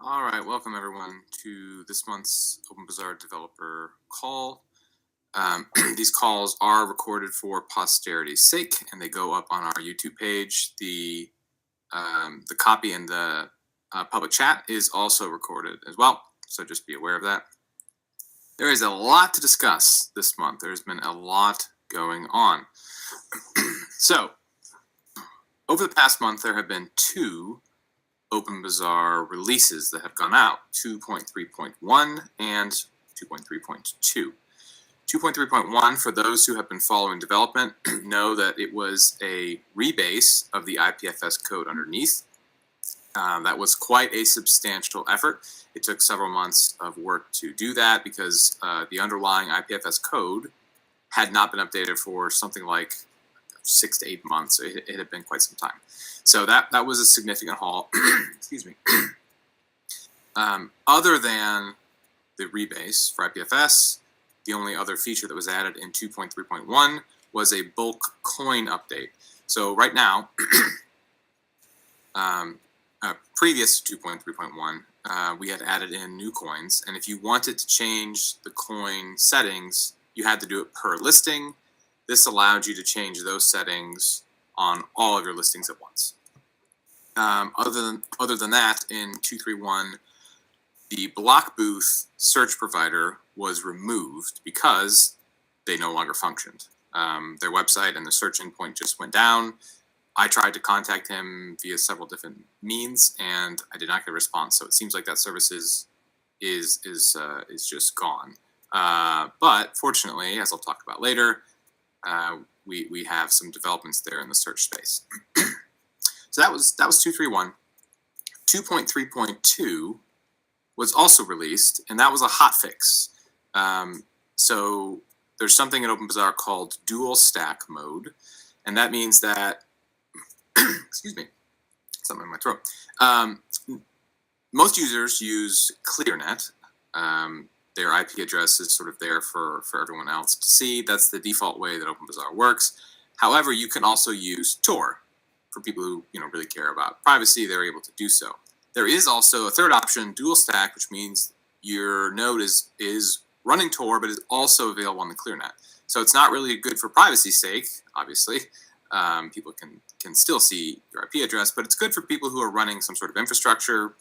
All right, welcome everyone to this month's OpenBazaar developer call. These calls are recorded for posterity's sake, and they go up on our YouTube page. The copy in the public chat is also recorded as well, so just be aware of that. There is a lot to discuss this month. There's been a lot going on. So, over the past month, there have been two OpenBazaar releases that have gone out, 2.3.1 and 2.3.2. 2.3.1, for those who have been following development, know that it was a rebase of the IPFS code underneath. That was quite a substantial effort. It took several months of work to do that because the underlying IPFS code had not been updated for something like 6 to 8 months. It had been quite some time. So that was a significant haul. Excuse me. Other than the rebase for IPFS, the only other feature that was added in 2.3.1 was a bulk coin update. So right now, previous to 2.3.1, we had added in new coins, and if you wanted to change the coin settings, you had to do it per listing. This allowed you to change those settings on all of your listings at once. Other than that, in 2.3.1, the block booth search provider was removed because they no longer functioned. Their website and the search endpoint just went down. I tried to contact him via several different means, and I did not get a response. So it seems like that service is just gone. But fortunately, as I'll talk about later, we have some developments there in the search space. So that was 2.3.1. 2.3.2 was also released, and that was a hotfix. So there's something in OpenBazaar called dual stack mode, and that means that excuse me, something in my throat. Most users use ClearNet. Their IP address is sort of there for everyone else to see. That's the default way that OpenBazaar works. However, you can also use Tor. For people who really care about privacy, they're able to do so. There is also a third option, dual stack, which means your node is running Tor, but is also available on the ClearNet. So it's not really good for privacy's sake, obviously. People can still see your IP address, but it's good for people who are running some sort of infrastructure,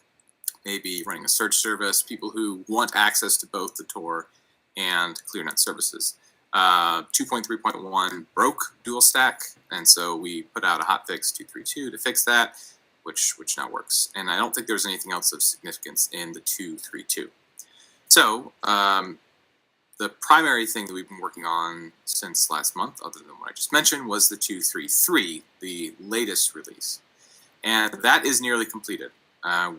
maybe running a search service, people who want access to both the Tor and ClearNet services. 2.3.1 broke dual stack, and so we put out a hotfix 2.3.2 to fix that, which now works. And I don't think there's anything else of significance in the 2.3.2. So the primary thing that we've been working on since last month, other than what I just mentioned, was the 2.3.3, the latest release. And that is nearly completed.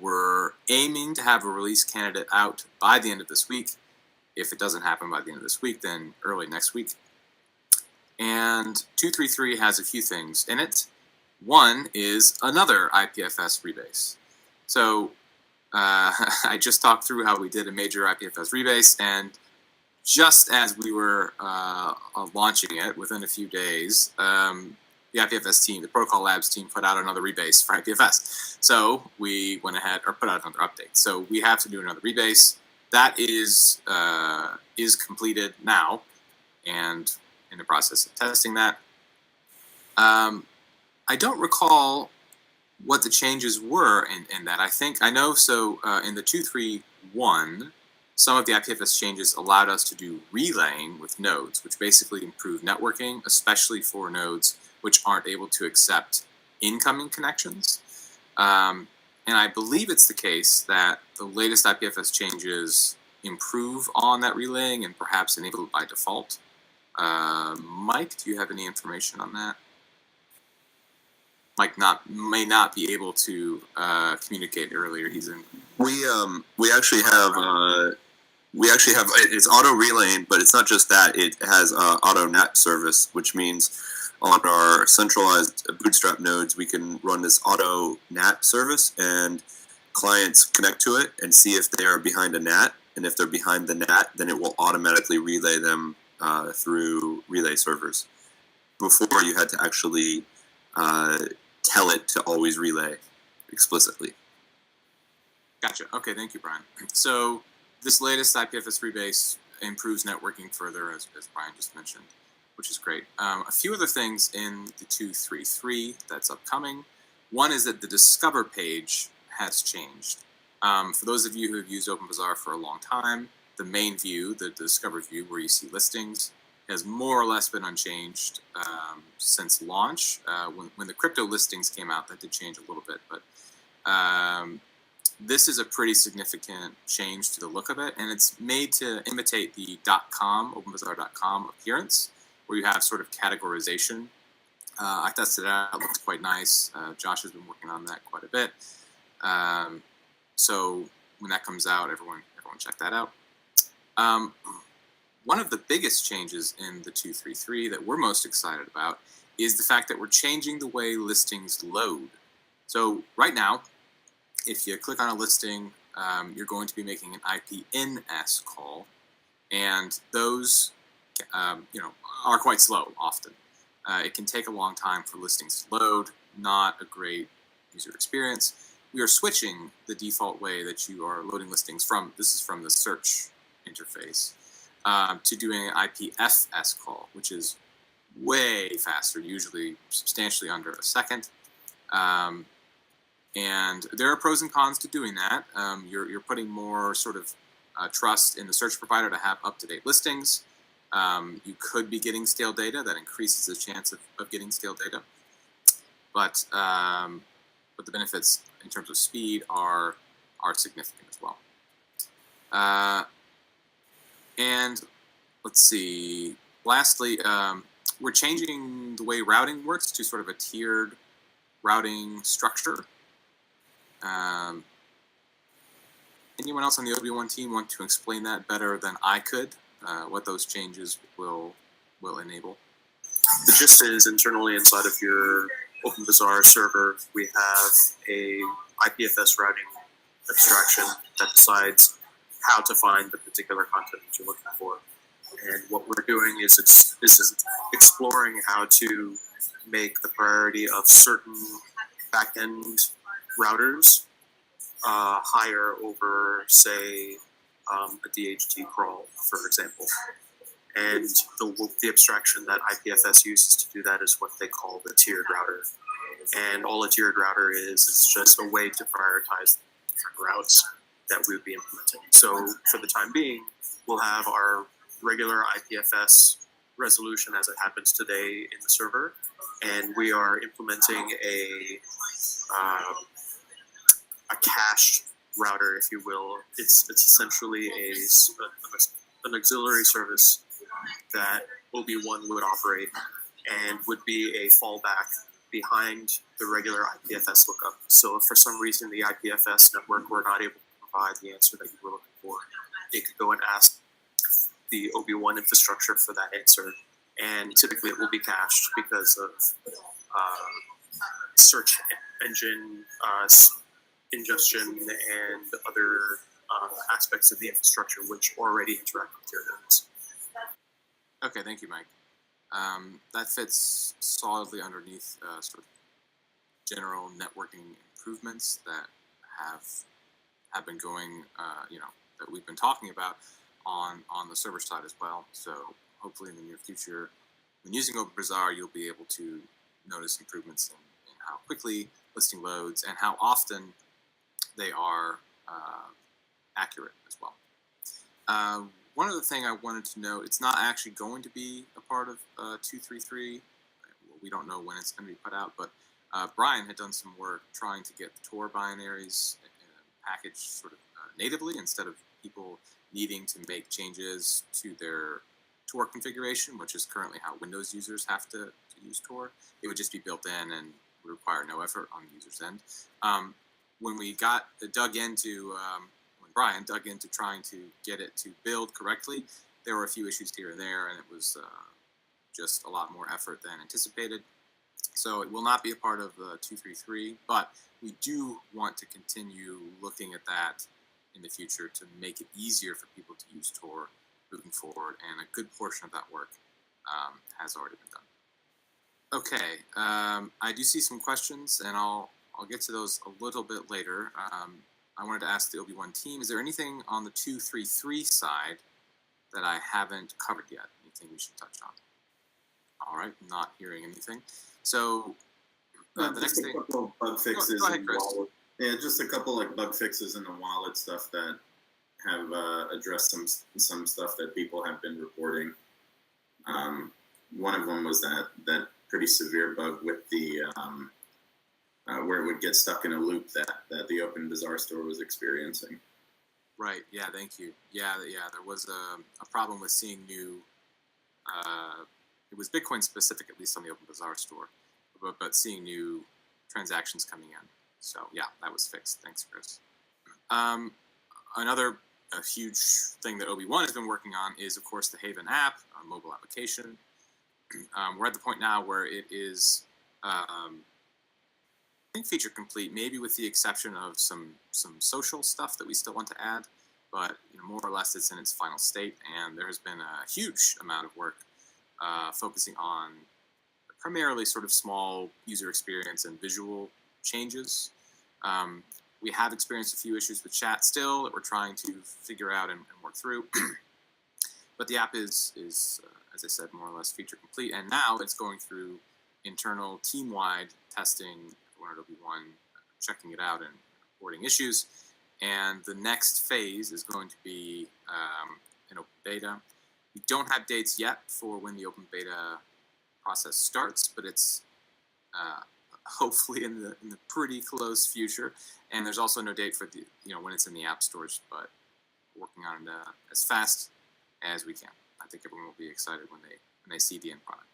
We're aiming to have a release candidate out by the end of this week. If it doesn't happen by the end of this week, then early next week. And 2.3.3 has a few things in it. One is another IPFS rebase. So I just talked through how we did a major IPFS rebase, and just as we were launching it, within a few days, the IPFS team, the Protocol Labs team, put out another rebase for IPFS. So we went ahead, or put out another update. So we have to do another rebase. That is completed now, and in the process of testing that. I don't recall what the changes were in that. I know. So in the 2.3.1, some of the IPFS changes allowed us to do relaying with nodes, which basically improved networking, especially for nodes which aren't able to accept incoming connections. And I believe it's the case that the latest IPFS changes improve on that relaying and perhaps enable it by default. Mike, do you have any information on that? Mike may not be able to communicate earlier. He's in. We actually have it's auto relaying, but it's not just that. It has auto NAT service, which means on our centralized Bootstrap nodes, we can run this auto NAT service, and clients connect to it and see if they are behind a NAT. And if they're behind the NAT, then it will automatically relay them through relay servers. Before, you had to actually tell it to always relay explicitly. Gotcha. Okay, thank you, Brian. So this latest IPFS rebase improves networking further, as Brian just mentioned, which is great. A few other things in the 2.3.3 that's upcoming. One is that the Discover page has changed. For those of you who have used OpenBazaar for a long time, the main view, the Discover view, where you see listings, has more or less been unchanged since launch. When the crypto listings came out, that did change a little bit, but this is a pretty significant change to the look of it, and it's made to imitate the .com, OpenBazaar.com appearance, where you have sort of categorization. I tested it out; it looks quite nice. Josh has been working on that quite a bit. So when that comes out, everyone check that out. One of the biggest changes in the 2.3.3 that we're most excited about is the fact that we're changing the way listings load. So right now, if you click on a listing, you're going to be making an IPNS call, and those, are quite slow often. It can take a long time for listings to load. Not a great user experience. We are switching the default way that you are loading listings from. This is from the search interface to doing an IPFS call, which is way faster, usually substantially under a second. And there are pros and cons to doing that. You're putting more sort of trust in the search provider to have up-to-date listings. You could be getting stale data. That increases the chance of getting stale data. But the benefits in terms of speed are significant as well. And let's see. Lastly, we're changing the way routing works to sort of a tiered routing structure. Anyone else on the OB1 team want to explain that better than I could? What those changes will enable? The gist is internally inside of your OpenBazaar server, we have a IPFS routing abstraction that decides how to find the particular content that you're looking for. And what we're doing is exploring how to make the priority of certain backend routers higher over, say, a DHT crawl, for example. And the abstraction that IPFS uses to do that is what they call the tiered router. And all a tiered router is just a way to prioritize different routes that we would be implementing. So for the time being, we'll have our regular IPFS resolution as it happens today in the server, and we are implementing a cached router, if you will. It's essentially an auxiliary service that OB1 would operate and would be a fallback behind the regular IPFS lookup. So if for some reason the IPFS network were not able to provide the answer that you were looking for, it could go and ask the OB1 infrastructure for that answer. And typically it will be cached because of search engine ingestion and other aspects of the infrastructure which already interact with your nodes. Okay, thank you, Mike. That fits solidly underneath sort of general networking improvements that have been going, that we've been talking about on the server side as well. So hopefully in the near future, when using OpenBazaar, you'll be able to notice improvements in how quickly listing loads and how often they are accurate as well. One other thing I wanted to note, it's not actually going to be a part of 2.3.3. We don't know when it's going to be put out, but Brian had done some work trying to get the Tor binaries packaged sort of natively instead of people needing to make changes to their Tor configuration, which is currently how Windows users have to use Tor. It would just be built in and would require no effort on the user's end. When we when Brian dug into trying to get it to build correctly, there were a few issues here and there, and it was just a lot more effort than anticipated. So it will not be a part of 2.3.3, but we do want to continue looking at that in the future to make it easier for people to use Tor moving forward, and a good portion of that work has already been done. Okay, I do see some questions, and I'll get to those a little bit later. I wanted to ask the OB1 team, is there anything on the 233 side that I haven't covered yet? Anything we should touch on? All right, not hearing anything. So the next thing, couple of bug fixes go ahead, in the Chris. wallet. Yeah, just a couple like bug fixes in the wallet stuff that have addressed some stuff that people have been reporting. One of them was that pretty severe bug with the where it would get stuck in a loop that the OpenBazaar store was experiencing. Right. Yeah. Thank you. Yeah. There was a problem with seeing new. It was Bitcoin specific, at least on the OpenBazaar store, but seeing new transactions coming in. So yeah, that was fixed. Thanks, Chris. Another huge thing that OB1 has been working on is, of course, the Haven app, a mobile application. We're at the point now where it is, I think, feature complete, maybe with the exception of some social stuff that we still want to add, but more or less it's in its final state. And there has been a huge amount of work focusing on primarily sort of small user experience and visual changes. We have experienced a few issues with chat still that we're trying to figure out and work through. But the app is as I said, more or less feature complete. And now it's going through internal team-wide testing, everyone at OB1 checking it out and reporting issues. And the next phase is going to be an open beta. We don't have dates yet for when the open beta process starts, but it's hopefully in the pretty close future. And there's also no date for the when it's in the app stores, but we're working on it as fast as we can. I think everyone will be excited when they see the end product.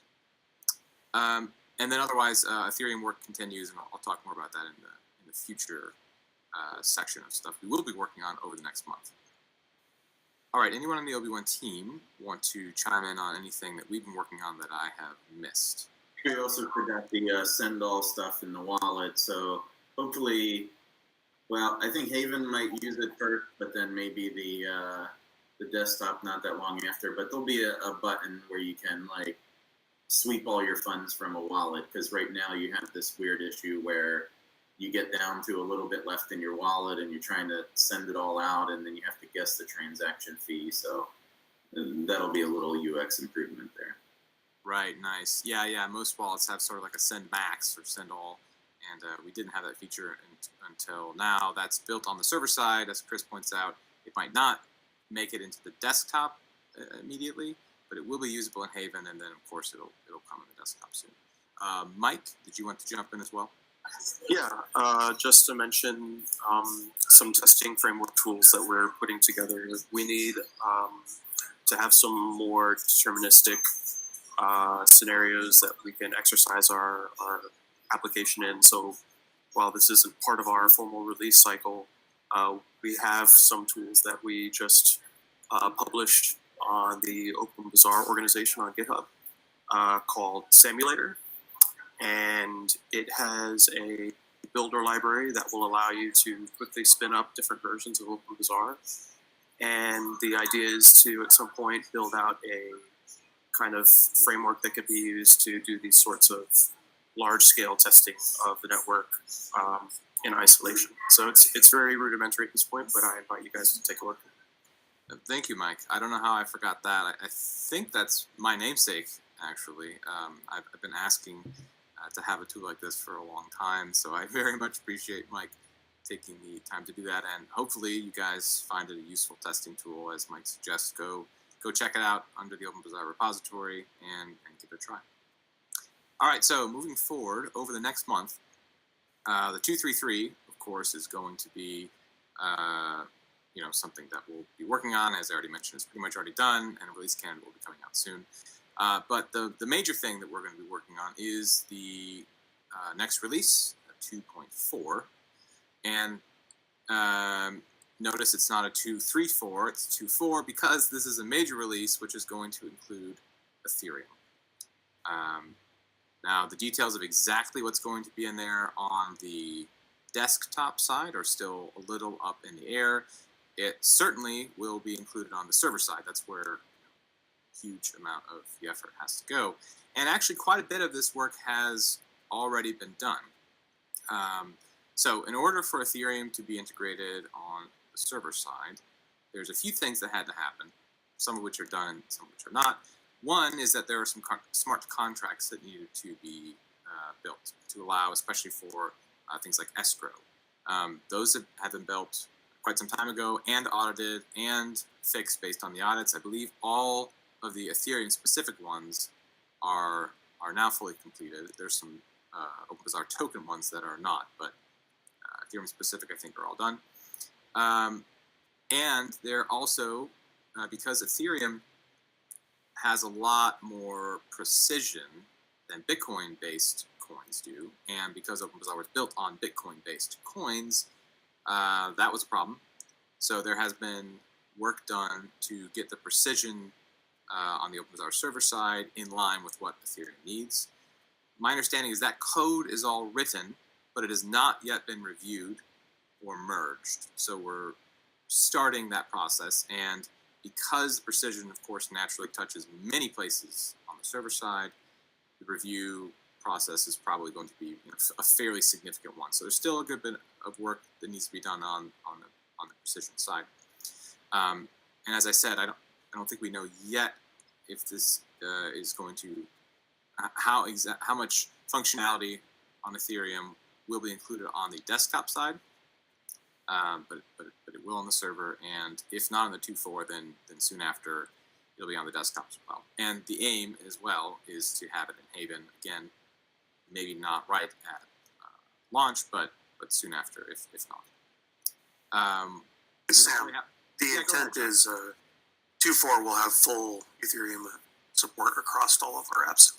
And then otherwise, Ethereum work continues, and I'll talk more about that in the future section of stuff we will be working on over the next month. All right, anyone on the OB1 team want to chime in on anything that we've been working on that I have missed? We also forgot the send all stuff in the wallet, so hopefully, well, I think Haven might use it first, but then maybe the desktop not that long after. But there'll be a button where you can like sweep all your funds from a wallet, because right now you have this weird issue where you get down to a little bit left in your wallet and you're trying to send it all out, and then you have to guess the transaction fee. So that'll be a little UX improvement there. Right, nice. Yeah. Most wallets have sort of like a send max or send all, and we didn't have that feature until now. That's built on the server side, as Chris points out. It might not make it into the desktop immediately, but it will be usable in Haven, and then of course it'll come in the desktop soon. Mike, did you want to jump in as well? Yeah, just to mention some testing framework tools that we're putting together. We need to have some more deterministic scenarios that we can exercise our application in. So while this isn't part of our formal release cycle, we have some tools that we just published on the OpenBazaar organization on GitHub called Simulator. And it has a builder library that will allow you to quickly spin up different versions of OpenBazaar. And the idea is to, at some point, build out a kind of framework that could be used to do these sorts of large-scale testing of the network in isolation. So it's very rudimentary at this point, but I invite you guys to take a look. Thank you, Mike. I don't know how I forgot that. I think that's my namesake, actually. I've been asking to have a tool like this for a long time, so I very much appreciate Mike taking the time to do that, and hopefully you guys find it a useful testing tool. As Mike suggests, go check it out under the OpenBazaar repository and give it a try. All right, so moving forward over the next month, the 233, of course, is going to be something that we'll be working on. As I already mentioned, it's pretty much already done, and a release candidate will be coming out soon. But the major thing that we're going to be working on is the next release, 2.4. And notice it's not a 2.3.4, it's 2.4, because this is a major release, which is going to include Ethereum. Now, the details of exactly what's going to be in there on the desktop side are still a little up in the air. It certainly will be included on the server side. That's where a huge amount of the effort has to go. And actually, quite a bit of this work has already been done. So in order for Ethereum to be integrated on the server side, there's a few things that had to happen, some of which are done, some of which are not. One is that there are some smart contracts that needed to be built to allow, especially for things like escrow. Those have been built quite some time ago and audited and fixed based on the audits. I believe all of the Ethereum specific ones are now fully completed. There's some OpenBazaar token ones that are not, but Ethereum specific I think are all done. And they're also, because Ethereum has a lot more precision than Bitcoin-based coins do, and because OpenBazaar was built on Bitcoin-based coins, that was a problem. So there has been work done to get the precision on the OpenBazaar server side in line with what Ethereum needs. My understanding is that code is all written, but it has not yet been reviewed or merged. So we're starting that process, and because the precision, of course, naturally touches many places on the server side, the review process is probably going to be a fairly significant one. So there's still a good bit of work that needs to be done on the precision side. And as I said, I don't think we know yet if this is going to how much functionality on Ethereum will be included on the desktop side. But it will on the server, and if not on the 2.4, then soon after it'll be on the desktop as well. And the aim as well is to have it in Haven again, maybe not right at launch, but soon after, if not. Sam, the intent is 2.4 will have full Ethereum support across all of our apps.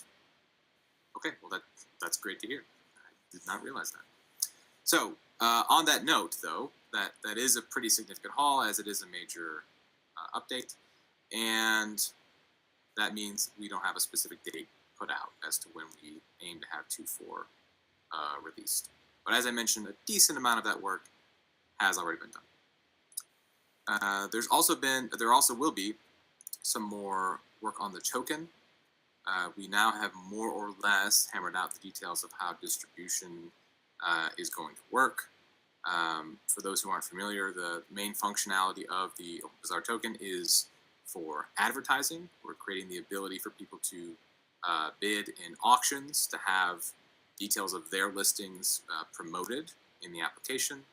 Okay, well that's great to hear. I did not realize that. So on that note, though, that is a pretty significant haul, as it is a major update, and that means we don't have a specific date put out as to when we aim to have 2.4 released. But as I mentioned, a decent amount of that work has already been done. There also will be some more work on the token. We now have more or less hammered out the details of how distribution is going to work. For those who aren't familiar, the main functionality of the OpenBazaar token is for advertising. We're creating the ability for people to bid in auctions, to have details of their listings promoted in the application.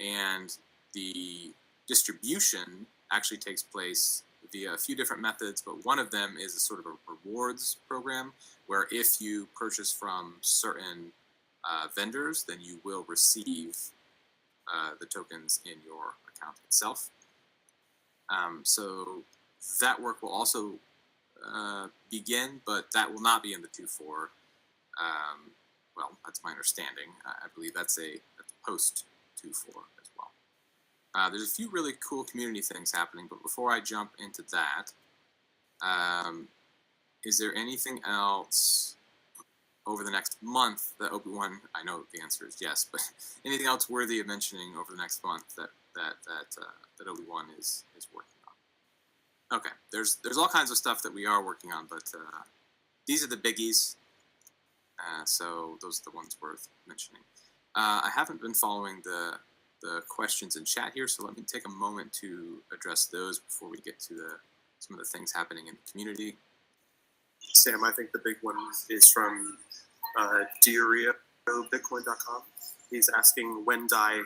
And the distribution actually takes place via a few different methods, but one of them is a sort of a rewards program where if you purchase from certain vendors, then you will receive the tokens in your account itself. So that work will also begin, but that will not be in the 2.4. Well, that's my understanding. I believe that's a post 2.4 as well. There's a few really cool community things happening, but before I jump into that, is there anything else over the next month that Obi-Wan, I know the answer is yes, but anything else worthy of mentioning over the next month that Obi-Wan is working on? Okay, there's all kinds of stuff that we are working on, but these are the biggies, so those are the ones worth mentioning. I haven't been following the questions in chat here, so let me take a moment to address those before we get to some of the things happening in the community. Sam, I think the big one is from DiarioBitcoin.com. He's asking when DAI.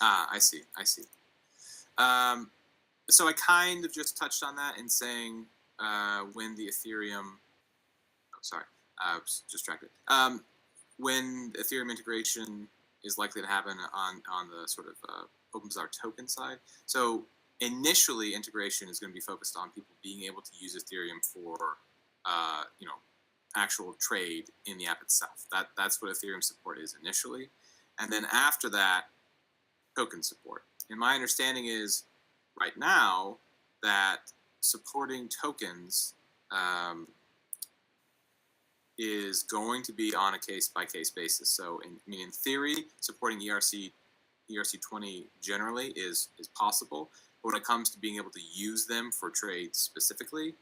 I see. So I kind of just touched on that in saying when the Ethereum. Oh, sorry, I was distracted. When Ethereum integration is likely to happen on the sort of OpenBazaar token side. So initially, integration is going to be focused on people being able to use Ethereum for, actual trade in the app itself. That's what Ethereum support is initially, and then after that, token support. And my understanding is, right now, that supporting tokens is going to be on a case-by-case basis. So, in theory, supporting ERC20 generally is possible. But when it comes to being able to use them for trades specifically,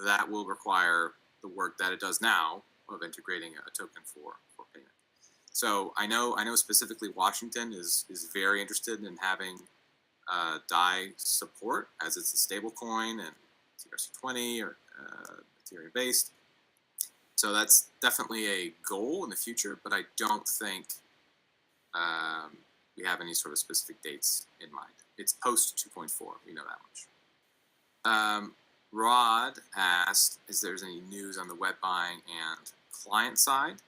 that will require the work that it does now of integrating a token for payment. So I know specifically Washington is very interested in having DAI support, as it's a stable coin and TRC20 or Ethereum based. So that's definitely a goal in the future, but I don't think we have any sort of specific dates in mind. It's post 2.4, we know that much. Rod asked, is there's any news on the web buying and client side?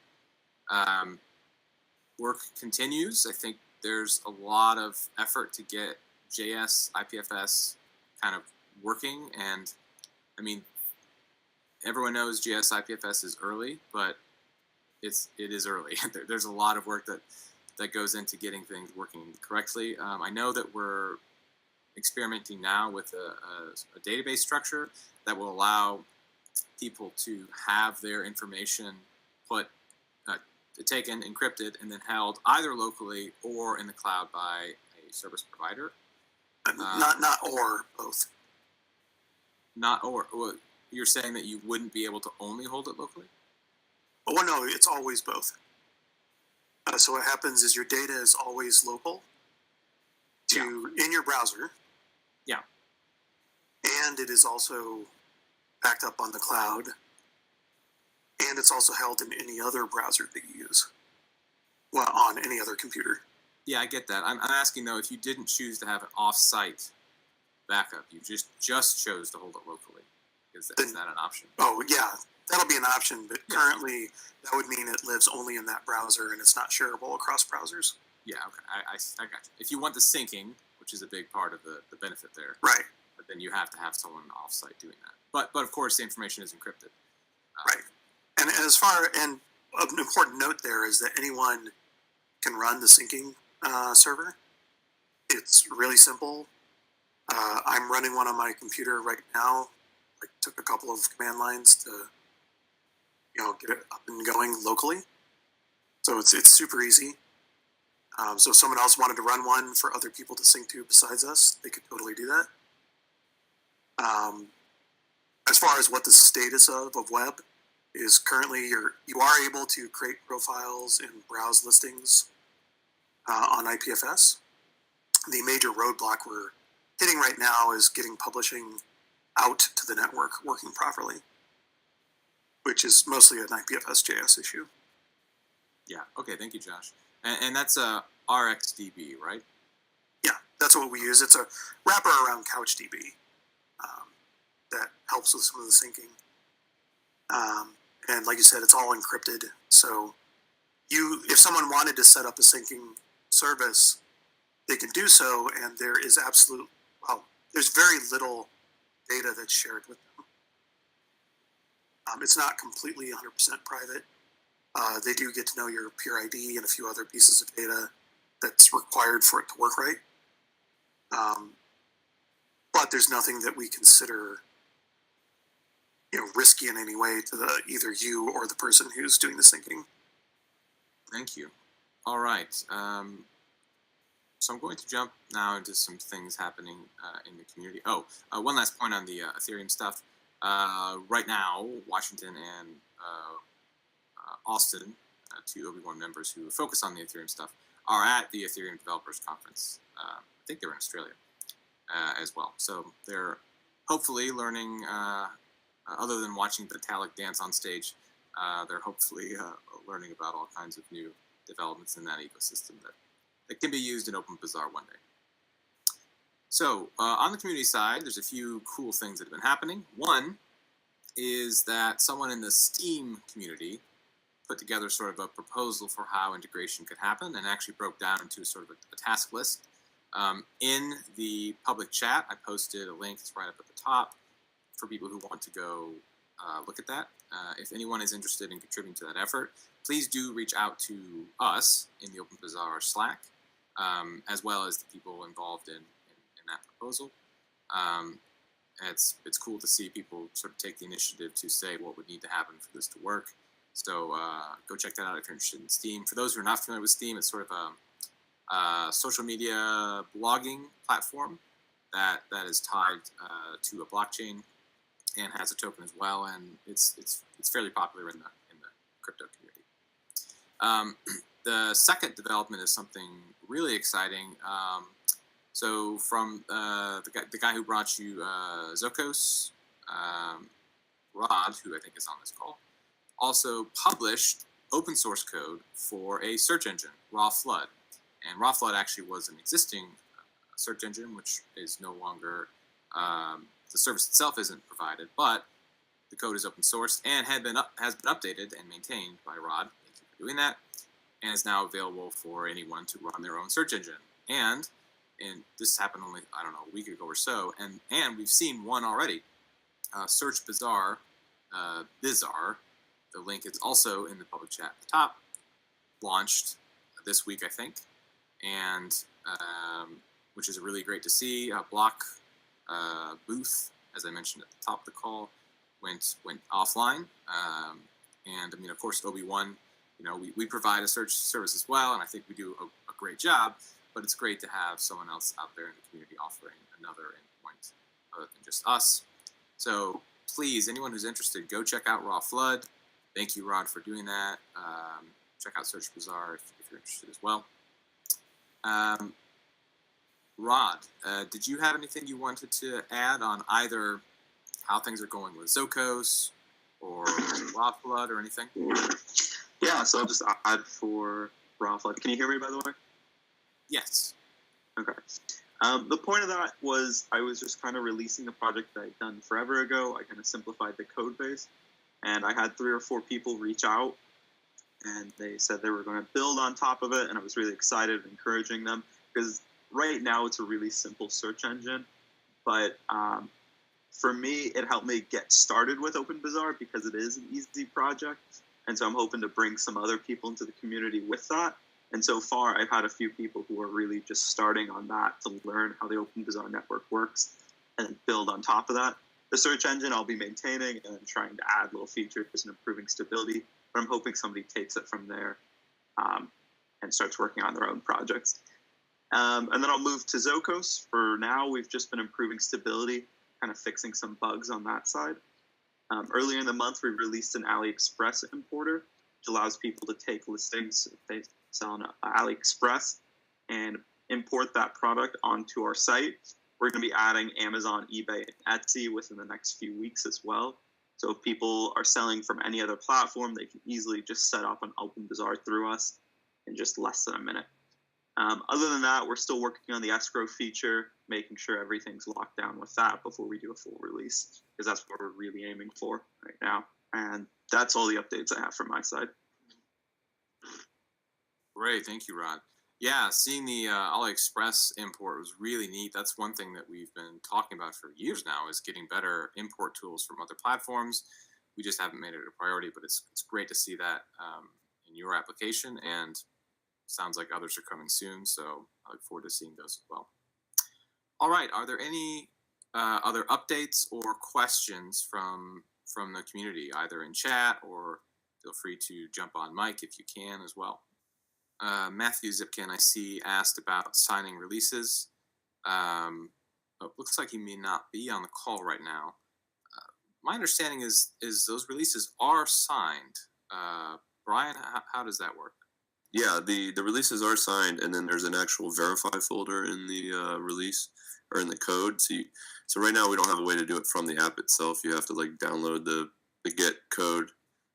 Work continues. I think there's a lot of effort to get JS, IPFS kind of working, and I mean, everyone knows JS IPFS is early, but it is early. There's a lot of work that goes into getting things working correctly. I know that we're experimenting now with a database structure that will allow people to have their information taken, encrypted, and then held either locally or in the cloud by a service provider. Not or, both. Not or. Well, you're saying that you wouldn't be able to only hold it locally? Oh, no, it's always both. So what happens is your data is always local in your browser. Yeah. And it is also backed up on the cloud. And it's also held in any other browser that you use. Well, on any other computer. Yeah, I get that. I'm asking, though, if you didn't choose to have an off-site backup, you just chose to hold it locally. Is that an option? Oh, yeah. That'll be an option, but currently that would mean it lives only in that browser and it's not shareable across browsers. Yeah, okay. I got you. If you want the syncing, which is a big part of the benefit there, right? But then you have to have someone off-site doing that. But of course, the information is encrypted. Right. And an important note there is that anyone can run the syncing server. It's really simple. I'm running one on my computer right now. I took a couple of command lines to, get it up and going locally. So it's super easy. So if someone else wanted to run one for other people to sync to besides us, they could totally do that. As far as what the status of web is currently, you are able to create profiles and browse listings on IPFS. The major roadblock we're hitting right now is getting publishing out to the network working properly, which is mostly an IPFS JS issue. Yeah. Okay. Thank you, Josh. And that's a RxDB, right? Yeah, that's what we use. It's a wrapper around CouchDB that helps with some of the syncing. And like you said, it's all encrypted. So if someone wanted to set up a syncing service, they can do so, and there's very little data that's shared with them. It's not completely 100% private. They do get to know your peer ID and a few other pieces of data that's required for it to work right. But there's nothing that we consider risky in any way to either you or the person who's doing the syncing. Thank you. All right. So I'm going to jump now into some things happening in the community. One last point on the Ethereum stuff. Right now, Washington and Austin, two OB1 members who focus on the Ethereum stuff, are at the Ethereum Developers Conference. I think they were in Australia as well. So they're hopefully learning, other than watching Vitalik dance on stage, they're hopefully learning about all kinds of new developments in that ecosystem that can be used in OpenBazaar one day. So on the community side, there's a few cool things that have been happening. One is that someone in the Steam community put together sort of a proposal for how integration could happen and actually broke down into sort of a task list. In the public chat, I posted a link that's right up at the top for people who want to go look at that. If anyone is interested in contributing to that effort, please do reach out to us in the OpenBazaar Slack, as well as the people involved in that proposal. It's cool to see people sort of take the initiative to say what would need to happen for this to work. So go check that out if you're interested in Steam. For those who are not familiar with Steam, it's sort of a social media blogging platform that is tied to a blockchain and has a token as well, and it's fairly popular in the crypto community. The second development is something really exciting. So from the guy who brought you Zocos, Rod, who I think is on this call, also published open source code for a search engine, Raw Flood. And Raw Flood actually was an existing search engine, which is no longer, the service itself isn't provided, but the code is open source and has been updated and maintained by Rod. Thank you for doing that. And is now available for anyone to run their own search engine. And this happened only, I don't know, a week ago or so, and we've seen one already. Search Bazaar, Bizarre, the link is also in the public chat at the top, launched this week, I think, and which is really great to see. Block booth, as I mentioned at the top of the call, went offline, and I mean, of course, OB1, you know, we provide a search service as well, and I think we do a great job. But it's great to have someone else out there in the community offering another endpoint other than just us. So please, anyone who's interested, go check out Raw Flood. Thank you, Rod, for doing that. Check out Search Bazaar if you're interested as well. Rod, did you have anything you wanted to add on either how things are going with Zocos or Raw Flood or anything? Yeah, so I'll just add for Raw Flood. Can you hear me, by the way? Yes. Okay. The point of that was I was just kind of releasing the project that I'd done forever ago. I kind of simplified the code base, and I had 3 or 4 people reach out, and they said they were going to build on top of it, and I was really excited and encouraging them, because right now it's a really simple search engine, but for me, it helped me get started with OpenBazaar because it is an easy project, and so I'm hoping to bring some other people into the community with that. And so far, I've had a few people who are really just starting on that to learn how the OpenBazaar network works and build on top of that. The search engine I'll be maintaining and trying to add little features and improving stability, but I'm hoping somebody takes it from there and starts working on their own projects. And then I'll move to Zocos. For now, we've just been improving stability, kind of fixing some bugs on that side. Earlier in the month, we released an AliExpress importer, which allows people to take listings if they sell on AliExpress and import that product onto our site. We're going to be adding Amazon, eBay, and Etsy within the next few weeks as well. So if people are selling from any other platform, they can easily just set up an OpenBazaar through us in just less than a minute. Other than that, we're still working on the escrow feature, making sure everything's locked down with that before we do a full release, because that's what we're really aiming for right now. And that's all the updates I have from my side. Great, thank you, Rod. Yeah, seeing the AliExpress import was really neat. That's one thing that we've been talking about for years now, is getting better import tools from other platforms. We just haven't made it a priority, but it's great to see that in your application, and sounds like others are coming soon, so I look forward to seeing those as well. All right, are there any other updates or questions from the community, either in chat or feel free to jump on mic if you can as well. Matthew Zipkin, I see, asked about signing releases. Looks like he may not be on the call right now. My understanding is those releases are signed. Brian, how does that work? Yeah, the releases are signed, and then there's an actual verify folder in the release or in the code. So right now we don't have a way to do it from the app itself. You have to like download the get code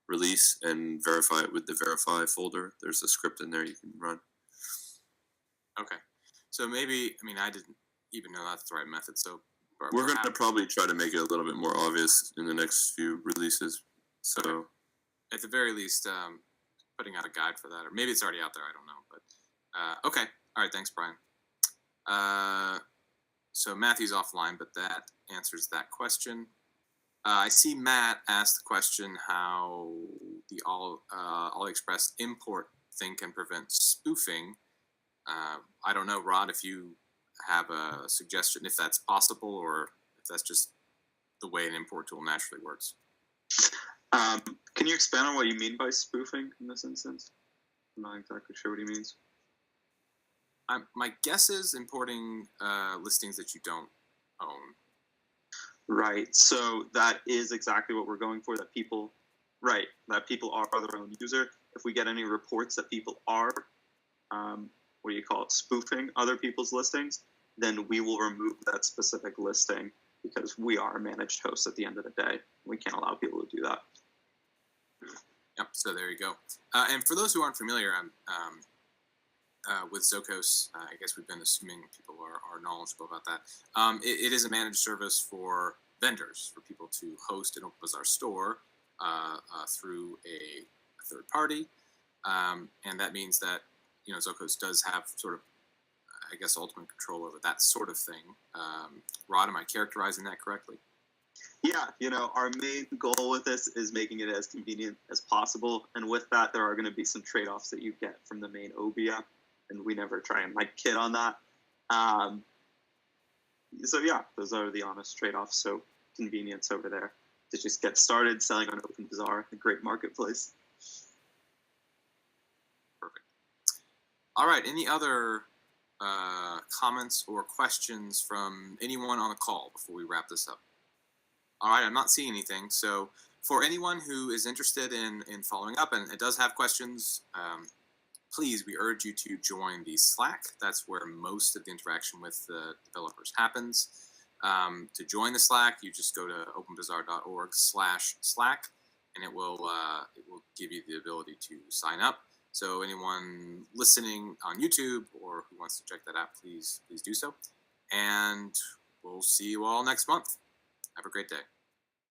release and verify it with the verify folder. There's a script in there you can run. Okay, so maybe, I mean, I didn't even know that's the right method. So we're going to probably try to make it a little bit more obvious in the next few releases. So okay. At the very least, putting out a guide for that, or maybe it's already out there, I don't know, but okay. All right, thanks, Brian. So Matthew's offline, but that answers that question. I see Matt asked the question how the AliExpress import thing can prevent spoofing. I don't know, Rod, if you have a suggestion if that's possible or if that's just the way an import tool naturally works. Can you expand on what you mean by spoofing in this instance? I'm not exactly sure what he means. My guess is importing listings that you don't own. Right. So that is exactly what we're going for. That people are their own user. if we get any reports that people are, spoofing other people's listings, then we will remove that specific listing because we are a managed host at the end of the day. We can't allow people to do that. Yep. So there you go. And for those who aren't familiar, with Zocos, I guess we've been assuming people are knowledgeable about that. It is a managed service for vendors, for people to host an OpenBazaar store through a third party, and that means that Zocos does have sort of, I guess, ultimate control over that sort of thing. Rod, am I characterizing that correctly? Yeah, our main goal with this is making it as convenient as possible, and with that, there are going to be some trade-offs that you get from the main OB app, and we never try and kid on that. So yeah, those are the honest trade-offs. So convenience over there to just get started selling on OpenBazaar, a great marketplace. Perfect. All right. Any other comments or questions from anyone on the call before we wrap this up? All right. I'm not seeing anything. So for anyone who is interested in following up and it does have questions, please, we urge you to join the Slack. That's where most of the interaction with the developers happens. To join the Slack, you just go to openbazaar.org/Slack, and it will give you the ability to sign up. So anyone listening on YouTube or who wants to check that out, please do so. And we'll see you all next month. Have a great day.